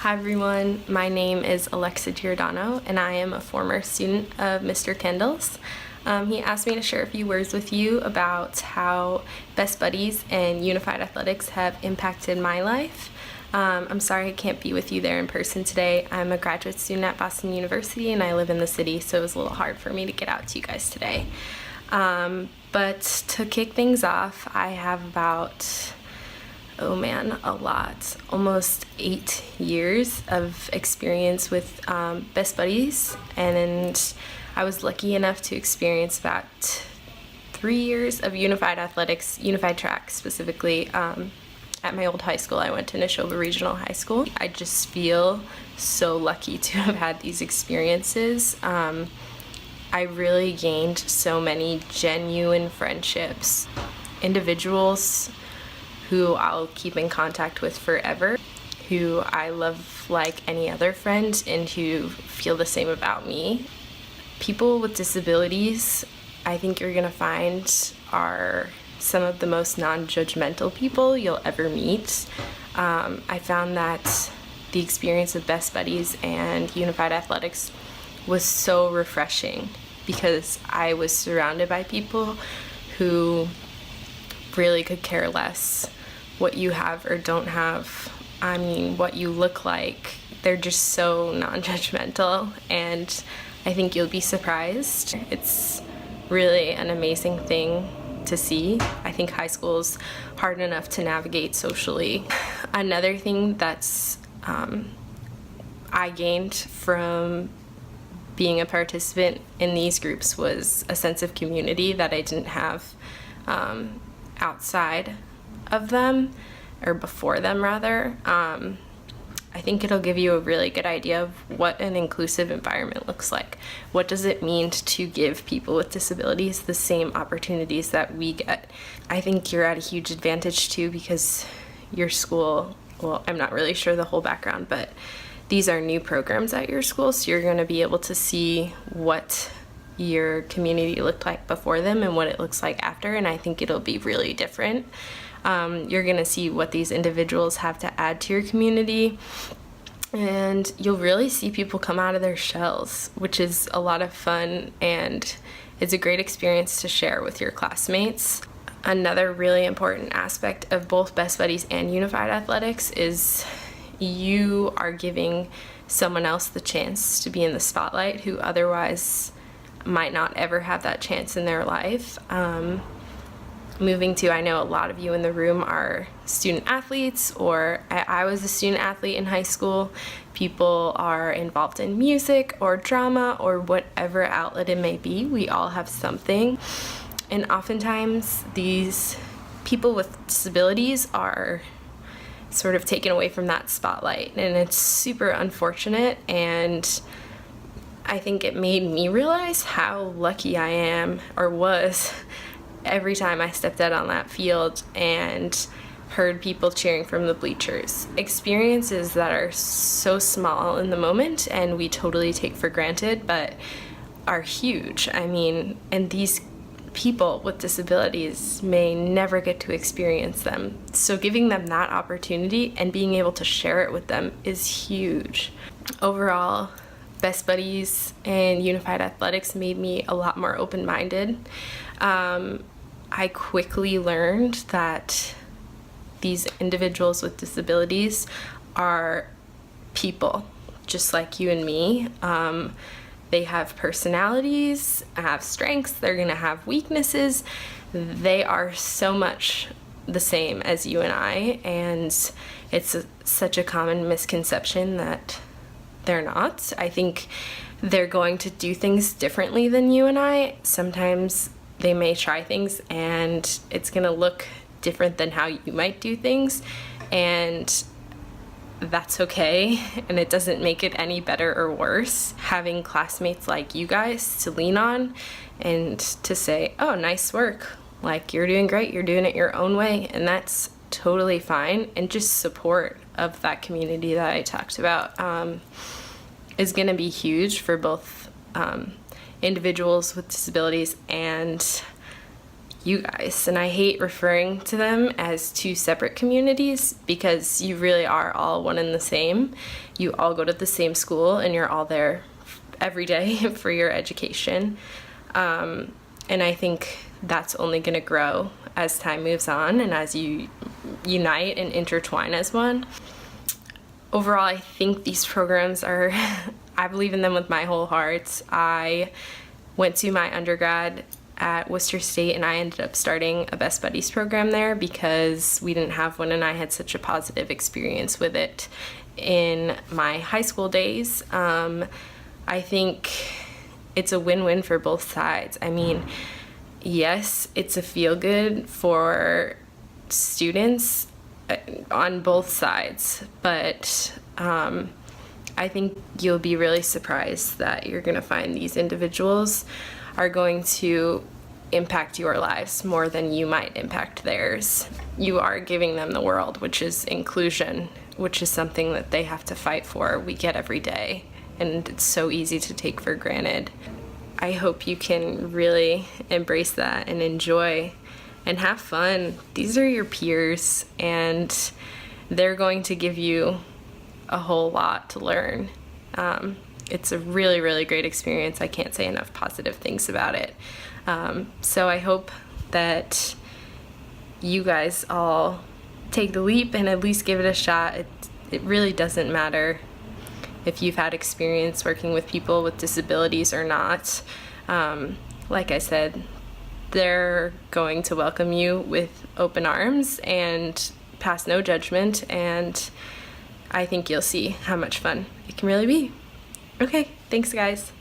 Hi everyone, my name is Alexa Giordano and I am a former student of Mr. Kendall's. He asked me to share a few words with you about how Best Buddies and Unified Athletics have impacted my life. I'm sorry I can't be with you there in person today. I'm a graduate student at Boston University and I live in the city, so it was a little hard for me to get out to you guys today. But to kick things off, I have about almost 8 years of experience with Best Buddies, and I was lucky enough to experience about 3 years of Unified Athletics, Unified Track specifically, at my old high school. I went to Neshoba Regional High School. I just feel so lucky to have had these experiences. I really gained so many genuine friendships, individuals who I'll keep in contact with forever, who I love like any other friend and who feel the same about me. People with disabilities, I think you're gonna find, are some of the most non-judgmental people you'll ever meet. I found that the experience of Best Buddies and Unified Athletics was so refreshing because I was surrounded by people who really could care less what you have or don't have. I mean, what you look like. They're just so non-judgmental, and I think you'll be surprised. It's really an amazing thing to see. I think high school is hard enough to navigate socially. Another thing that's I gained from being a participant in these groups was a sense of community that I didn't have outside of them, or before them rather. I think it'll give you a really good idea of what an inclusive environment looks like. What does it mean to give people with disabilities the same opportunities that we get? I think you're at a huge advantage too because your school, well, I'm not really sure the whole background, but these are new programs at your school, so you're going to be able to see what your community looked like before them and what it looks like after, and I think it'll be really different. You're gonna see what these individuals have to add to your community, and you'll really see people come out of their shells, which is a lot of fun, and it's a great experience to share with your classmates. Another really important aspect of both Best Buddies and Unified Athletics is you are giving someone else the chance to be in the spotlight who otherwise might not ever have that chance in their life. I know a lot of you in the room are student athletes, or I was a student athlete in high school. People are involved in music or drama or whatever outlet it may be. We all have something. And oftentimes these people with disabilities are sort of taken away from that spotlight, and it's super unfortunate, and I think it made me realize how lucky I am, or was, every time I stepped out on that field and heard people cheering from the bleachers. Experiences that are so small in the moment and we totally take for granted, but are huge. I mean, and these people with disabilities may never get to experience them. So giving them that opportunity and being able to share it with them is huge. Overall, Best Buddies and Unified Athletics made me a lot more open-minded. I quickly learned that these individuals with disabilities are people, just like you and me. They have personalities, have strengths, they're gonna have weaknesses. They are so much the same as you and I, and it's such a common misconception that they're not. I think they're going to do things differently than you and I. Sometimes they may try things and it's gonna look different than how you might do things, and that's okay, and it doesn't make it any better or worse. Having classmates like you guys to lean on and to say, oh, nice work, like you're doing great, you're doing it your own way, and that's totally fine, and just support of that community that I talked about is gonna be huge for both individuals with disabilities and you guys. And I hate referring to them as two separate communities because you really are all one and the same. You all go to the same school and you're all there every day for your education. And I think that's only going to grow as time moves on and as you unite and intertwine as one. Overall, I think these programs are, I believe in them with my whole heart. I went to my undergrad at Worcester State and I ended up starting a Best Buddies program there because we didn't have one and I had such a positive experience with it in my high school days. I think it's a win-win for both sides. I mean, yes, it's a feel-good for students on both sides, but I think you'll be really surprised that you're going to find these individuals are going to impact your lives more than you might impact theirs. You are giving them the world, which is inclusion, which is something that they have to fight for. We get every day, and it's so easy to take for granted. I hope you can really embrace that and enjoy and have fun. These are your peers, and they're going to give you a whole lot to learn. It's a really, really great experience. I can't say enough positive things about it. So I hope that you guys all take the leap and at least give it a shot. It really doesn't matter if you've had experience working with people with disabilities or not. Like I said, they're going to welcome you with open arms and pass no judgment, and I think you'll see how much fun it can really be. Okay, thanks guys.